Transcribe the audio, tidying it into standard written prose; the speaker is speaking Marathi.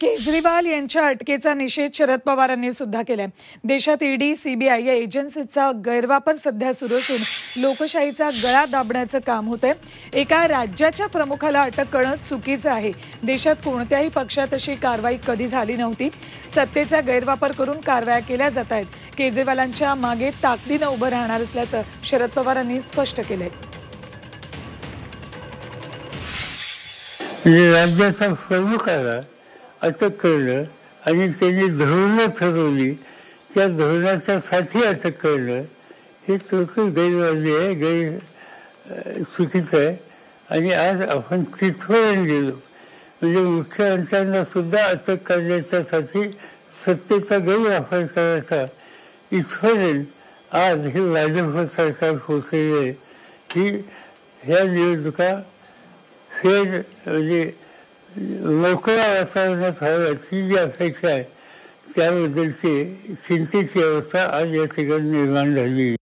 केजरीवाल यांच्या अटकेचा निषेध शरद पवारांनी सुद्धा केलाय। देशात ईडी, सीबीआय या एजन्सीचा गैरवापर सध्या सुरू असून लोकशाहीचा गळा दाबण्याचं काम होतंय। एका राज्याच्या प्रमुखाला अटक करणं चुकीचं आहे। देशात कोणत्याही पक्षात अशी कारवाई कधी झाली नव्हती। सत्तेचा गैरवापर करून कारवाया केल्या जात आहेत। केजरीवालांच्या मागे ताकदीनं उभं राहणार असल्याचं शरद पवारांनी स्पष्ट केलंय। राज्याचा प्रमुखाला अटक करणं आणि त्यांनी धोरणं ठरवली, त्या धोरणासाठी अटक करणं हे टोटल गैरवाजवी आहे, चुकीचं आहे। आणि आज आपण तिथपर्यंत गेलो, म्हणजे मुख्यमंत्र्यांना सुद्धा अटक करण्याच्यासाठी सत्तेचा गैरवापर करायचा इथपर्यंत आज हे भाजप सरकार पोचलेलं आहे। ही ह्या निवडणुका फेर म्हणजे मोकळ्या वातावरणात व्हाव्याची जी अपेक्षा आहे त्याबद्दलची चिंतेची अवस्था आज या ठिकाणी निर्माण झाली।